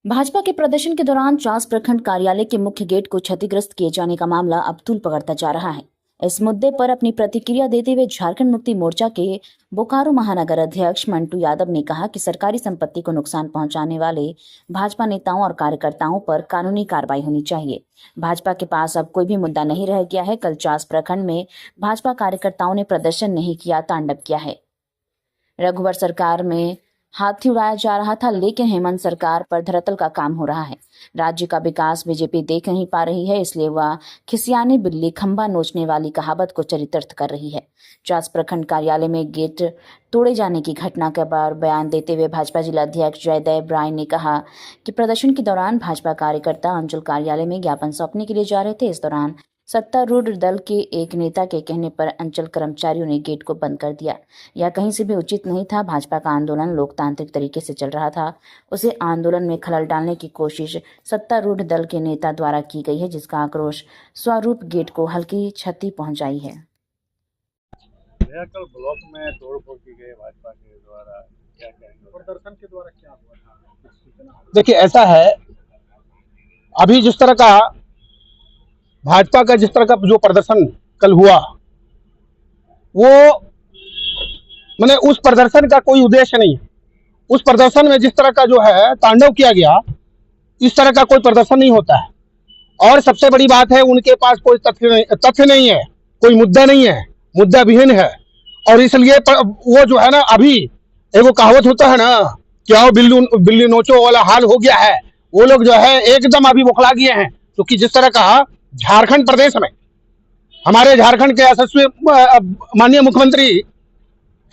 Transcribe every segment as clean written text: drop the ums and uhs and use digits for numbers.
भाजपा के प्रदर्शन के दौरान चास प्रखंड कार्यालय के मुख्य गेट को क्षतिग्रस्त किए जाने का मामला अब तूल पकड़ता जा रहा है। इस मुद्दे पर अपनी प्रतिक्रिया देते हुए झारखंड मुक्ति मोर्चा के बोकारो महानगर अध्यक्ष मंटू यादव ने कहा कि सरकारी संपत्ति को नुकसान पहुंचाने वाले भाजपा नेताओं और कार्यकर्ताओं पर कानूनी कार्रवाई होनी चाहिए। भाजपा के पास अब कोई भी मुद्दा नहीं रह गया है। कल चास प्रखंड में भाजपा कार्यकर्ताओं ने प्रदर्शन नहीं किया, तांडव किया है। रघुवर सरकार में हाथी उड़ाया जा रहा था, लेकिन हेमंत सरकार पर धरातल का काम हो रहा है। राज्य का विकास बीजेपी देख नहीं पा रही है, इसलिए वह खिसियानी बिल्ली खंबा नोचने वाली कहावत को चरितार्थ कर रही है। चास प्रखंड कार्यालय में गेट तोड़े जाने की घटना के बाद बयान देते हुए भाजपा जिला अध्यक्ष जयदेव राय ने कहा कि प्रदर्शन के दौरान भाजपा कार्यकर्ता अंचल कार्यालय में ज्ञापन सौंपने के लिए जा रहे थे। इस दौरान सत्तारूढ़ दल के एक नेता के कहने पर अंचल कर्मचारियों ने गेट को बंद कर दिया। यह कहीं से भी उचित नहीं था। भाजपा का आंदोलन लोकतांत्रिक तरीके से चल रहा था, उसे आंदोलन में खलल डालने की कोशिश सत्तारूढ़ दल के नेता द्वारा की गई है, जिसका आक्रोश स्वरूप गेट को हल्की क्षति पहुंचाई है। कल ब्लॉक में तोड़फोड़ की गई भाजपा के द्वारा, क्या कहेंगे? प्रदर्शन के द्वारा क्या हुआ? देखिए, ऐसा है, अभी जिस तरह का भाजपा का जिस तरह का जो प्रदर्शन कल हुआ, वो मैंने उस प्रदर्शन का कोई उद्देश्य नहीं है। उस प्रदर्शन में जिस तरह का जो है तांडव किया गया, इस तरह का कोई प्रदर्शन नहीं होता है। और सबसे बड़ी बात है, उनके पास कोई तथ्य नहीं है, कोई मुद्दा नहीं है, मुद्दा विहीन है। और इसलिए वो जो है ना, अभी एगो कहावत होता है ना, क्या हो बिल्ली नोचो वाला हाल हो गया है। वो लोग जो है एकदम अभी बौखला गए हैं, क्योंकि जिस तरह का झारखंड प्रदेश में हमारे झारखंड के यशस्वी माननीय मुख्यमंत्री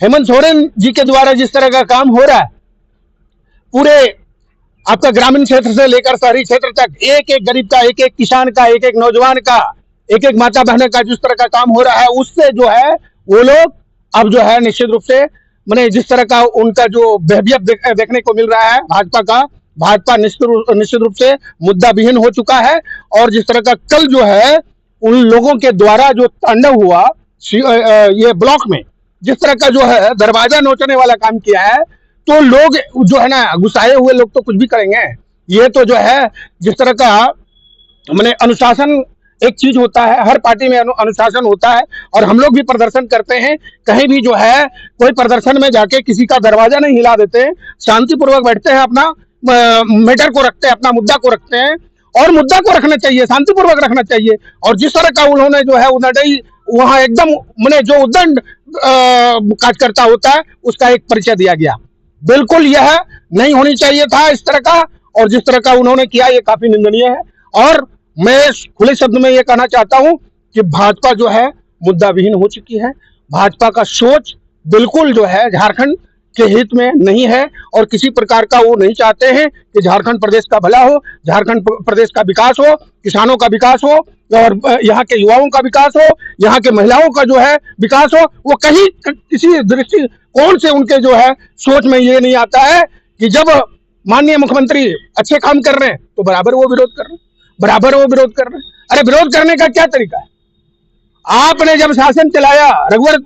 हेमंत सोरेन जी के द्वारा जिस तरह का काम हो रहा है, पूरे आपका ग्रामीण क्षेत्र से लेकर शहरी क्षेत्र तक एक एक गरीब का, एक एक किसान का, एक एक नौजवान का, एक एक माता बहन का जिस तरह का काम हो रहा है, उससे जो है वो लोग अब जो है निश्चित रूप से मैंने जिस तरह का उनका जो बिहेवियर देखने को मिल रहा है भाजपा निश्चित रूप से मुद्दा विहीन हो चुका है। और जिस तरह का कल जो है उन लोगों के द्वारा जो तांडव हुआ ये ब्लॉक में, जिस तरह का जो है दरवाजा नोचने वाला काम किया है, तो लोग जो है ना, गुस्साए हुए लोग तो कुछ भी करेंगे। ये तो जो है जिस तरह का मैंने अनुशासन एक चीज होता है, हर पार्टी में अनुशासन होता है, और हम लोग भी प्रदर्शन करते हैं। कहीं भी जो है कोई प्रदर्शन में जाके किसी का दरवाजा नहीं हिला देते हैं, शांतिपूर्वक बैठते हैं, अपना मैटर को रखते हैं, अपना मुद्दा को रखते हैं। और मुद्दा को रखना चाहिए, शांतिपूर्वक रखना चाहिए। और जिस तरह का उन्होंने जो है उन्होंने वहां एकदम मैंने जो उद्दंड कार्यकर्ता होता है उसका एक परिचय दिया गया, बिल्कुल यह नहीं होनी चाहिए था इस तरह का। और जिस तरह का उन्होंने किया, ये काफी निंदनीय है। और मैं खुले शब्द में ये कहना चाहता हूं कि भाजपा जो है मुद्दा विहीन हो चुकी है। भाजपा का सोच बिल्कुल जो है झारखंड के हित में नहीं है, और किसी प्रकार का वो नहीं चाहते हैं कि झारखंड प्रदेश का भला हो, झारखंड प्रदेश का विकास हो, किसानों का विकास हो, और यहाँ के युवाओं का विकास हो, यहाँ के महिलाओं का जो है विकास हो। वो कहीं किसी दृष्टिकोण से उनके जो है सोच में ये नहीं आता है कि जब माननीय मुख्यमंत्री अच्छे काम कर रहे हैं तो बराबर वो विरोध कर रहे हैं, बराबर वो विरोध कर रहे हैं। अरे विरोध करने का क्या तरीका है? आपने जब शासन चलाया रघुवर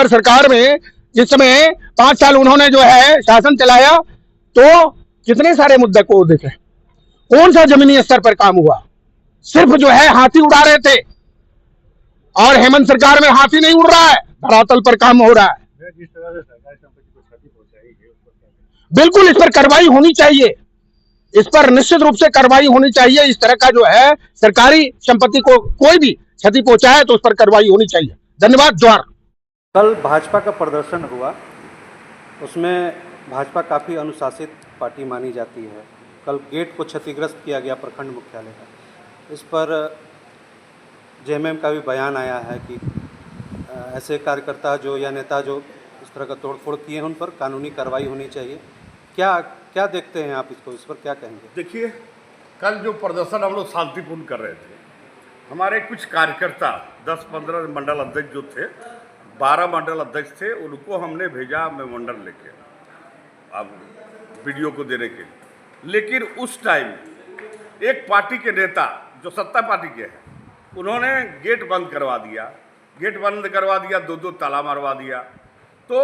सरकार में जिस समय 5 साल उन्होंने जो है शासन चलाया, तो कितने सारे मुद्दे को देखे, कौन सा जमीनी स्तर पर काम हुआ? सिर्फ जो है हाथी उड़ा रहे थे, और हेमंत सरकार में हाथी नहीं उड़ रहा है, धरातल पर काम हो रहा है। जिस तरह से सरकारी संपत्ति को क्षति पहुंचाई है, उस पर बिल्कुल इस पर कार्रवाई होनी चाहिए, इस पर निश्चित रूप से कार्रवाई होनी चाहिए। इस तरह का जो है सरकारी संपत्ति को कोई भी क्षति पहुंचाए तो उस पर कार्रवाई होनी चाहिए। धन्यवाद। जोहार। कल भाजपा का प्रदर्शन हुआ, उसमें भाजपा काफ़ी अनुशासित पार्टी मानी जाती है। कल गेट को क्षतिग्रस्त किया गया प्रखंड मुख्यालय का। इस पर जेएमएम का भी बयान आया है कि ऐसे कार्यकर्ता जो या नेता जो इस तरह का तोड़फोड़ किए हैं, उन पर कानूनी कार्रवाई होनी चाहिए। क्या देखते हैं आप इसको, इस पर क्या कहेंगे? देखिए, कल जो प्रदर्शन हम लोग शांतिपूर्ण कर रहे थे, हमारे कुछ कार्यकर्ता 10-15 मंडल अध्यक्ष जो थे, 12 मंडल अध्यक्ष थे, उनको हमने भेजा मेमोरेंडम लेके अब वीडियो को देने के लिए। लेकिन उस टाइम एक पार्टी के नेता जो सत्ता पार्टी के हैं, उन्होंने गेट बंद करवा दिया, 2-2 ताला मरवा दिया। तो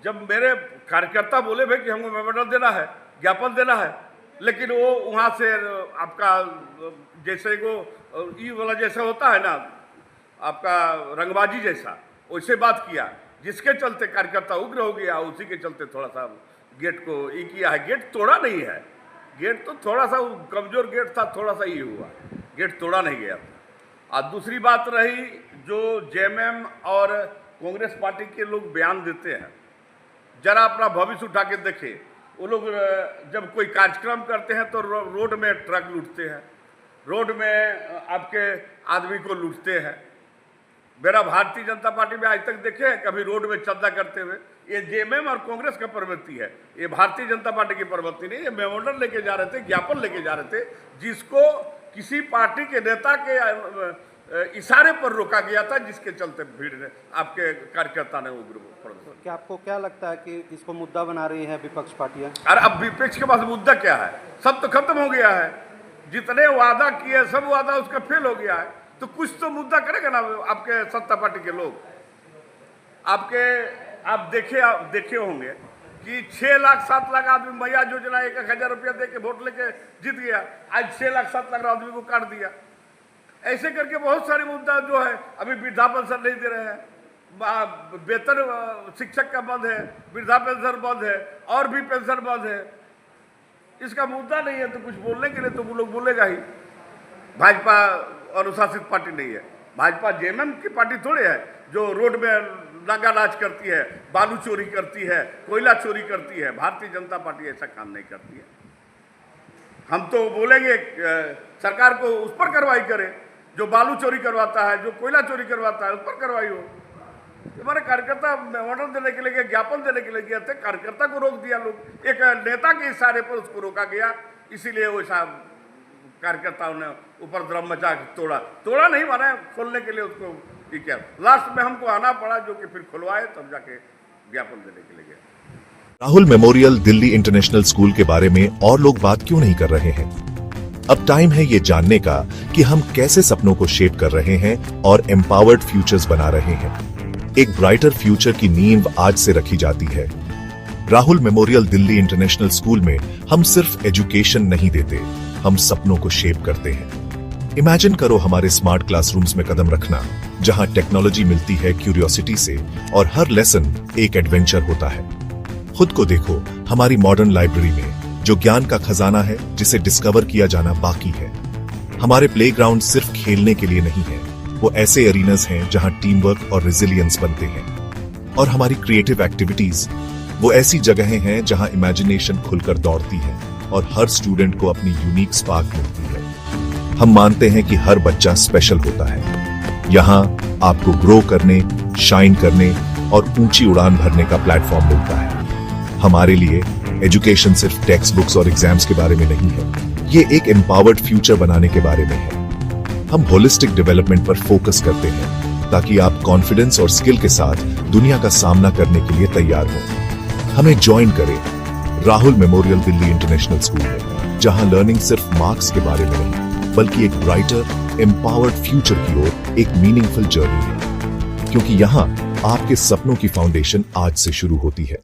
जब मेरे कार्यकर्ता बोले भाई कि हमको मेमोरेंडम देना है, ज्ञापन देना है, लेकिन वो वहाँ से आपका जैसे वो ई वाला जैसा होता है ना, आपका रंगबाजी जैसा वैसे बात किया, जिसके चलते कार्यकर्ता उग्र हो गया। उसी के चलते थोड़ा सा गेट को ये किया है। गेट तोड़ा नहीं है, गेट तो थोड़ा सा कमजोर गेट था, थोड़ा सा ये हुआ, गेट तोड़ा नहीं गया था। और दूसरी बात रही जो जेएमएम और कांग्रेस पार्टी के लोग बयान देते हैं, जरा अपना भविष्य उठा के देखे। वो लोग जब कोई कार्यक्रम करते हैं तो रोड में ट्रक लूटते हैं, रोड में आपके आदमी को लूटते हैं। मेरा भारतीय जनता पार्टी में आज तक देखे हैं कभी रोड में चंदा करते हुए? ये जेएमएम और कांग्रेस का प्रवृत्ति है, ये भारतीय जनता पार्टी की प्रवृत्ति नहीं। ये मेमोरेंडम लेके जा रहे थे, ज्ञापन लेके जा रहे थे, जिसको किसी पार्टी के नेता के इशारे पर रोका गया था, जिसके चलते भीड़ ने आपके कार्यकर्ता ने उग्र प्रदर्शन। क्या आपको क्या लगता है कि इसको मुद्दा बना रही है विपक्ष पार्टियां? अरे अब विपक्ष के पास मुद्दा क्या है? सब तो खत्म हो गया है, जितने वादा किए सब वादा उसका फेल हो गया है। तो कुछ तो मुद्दा करेगा ना आपके सत्ता पार्टी के लोग। आप देखे होंगे कि 6 लाख 7 लाख आदमी मैया योजना 1,000 रुपया दे के वोट लेके जीत गया, आज 6 लाख 7 लाख आदमी को काट दिया। ऐसे करके बहुत सारे मुद्दा जो है, अभी वृद्धा पेंशन नहीं दे रहे हैं, वेतन शिक्षक का बंद है, वृद्धा पेंशन बंद है, और भी पेंशन बंद है। इसका मुद्दा नहीं है तो कुछ बोलने के लिए तो वो लोग बोलेगा ही। भाजपा अनुशासित पार्टी नहीं है, भाजपा जेएमएम की पार्टी थोड़ी है जो रोड में नागा नाच करती है, बालू चोरी करती है, कोयला चोरी करती है। भारतीय जनता पार्टी ऐसा काम नहीं करती है। हम तो बोलेंगे सरकार को उस पर कार्रवाई करे जो बालू चोरी करवाता है, जो कोयला चोरी करवाता है, उस पर कार्रवाई हो। हमारे कार्यकर्ता ऑर्डर देने के लिए, ज्ञापन देने के लिए गए थे, कार्यकर्ता को रोक दिया लोग। एक नेता के इशारे पर उसको रोका गया, इसीलिए वैसा कार्यकर्ताओं ने ऊपर ड्रम मचा के तोड़ा नहीं माना, खोलने के लिए उसको ठीक है। लास्ट में हमको आना पड़ा, जो कि फिर खुलवाए, तब जाके ज्ञापन देने के लिए गए। Rahul memorial Delhi international school के बारे में और लोग बात क्यों नहीं कर रहे हैं? अब टाइम है ये जानने का कि हम कैसे सपनों को शेप कर रहे हैं और एम्पावर्ड फ्यूचर्स बना रहे हैं। एक ब्राइटर फ्यूचर की नींव आज से रखी जाती है। Rahul memorial Delhi international school में हम सिर्फ एजुकेशन नहीं देते, हम सपनों को शेप करते हैं। इमेजिन करो हमारे स्मार्ट क्लासरूम्स में कदम रखना, जहां टेक्नोलॉजी मिलती है क्यूरियोसिटी से और हर लेसन एक एडवेंचर होता है। खुद को देखो हमारी मॉडर्न लाइब्रेरी में, जो ज्ञान का खजाना है जिसे डिस्कवर किया जाना बाकी है। हमारे प्लेग्राउंड सिर्फ खेलने के लिए नहीं है, वो ऐसे एरीनास हैं जहां टीम वर्क और रेजिलियंस बनते हैं। और हमारी क्रिएटिव एक्टिविटीज वो ऐसी जगहें हैं जहां इमेजिनेशन खुलकर दौड़ती है और हर स्टूडेंट को अपनी यूनिक स्पार्क मिलती है। हम मानते हैं कि हर बच्चा स्पेशल होता है। यहाँ आपको ग्रो करने, शाइन करने और ऊंची उड़ान भरने का प्लेटफॉर्म मिलता है। हमारे लिए एजुकेशन सिर्फ टेक्स्ट बुक्स और एग्जाम्स के बारे में नहीं है, ये एक एम्पावर्ड फ्यूचर बनाने के बारे में है। हम होलिस्टिक डेवलपमेंट पर फोकस करते हैं ताकि आप कॉन्फिडेंस और स्किल के साथ दुनिया का सामना करने के लिए तैयार हो। हमें ज्वाइन करें Rahul memorial Delhi international school में, जहां लर्निंग सिर्फ मार्क्स के बारे में नहीं, बल्कि एक ब्राइटर एम्पावर्ड फ्यूचर की ओर एक मीनिंगफुल जर्नी है। क्योंकि यहाँ आपके सपनों की फाउंडेशन आज से शुरू होती है।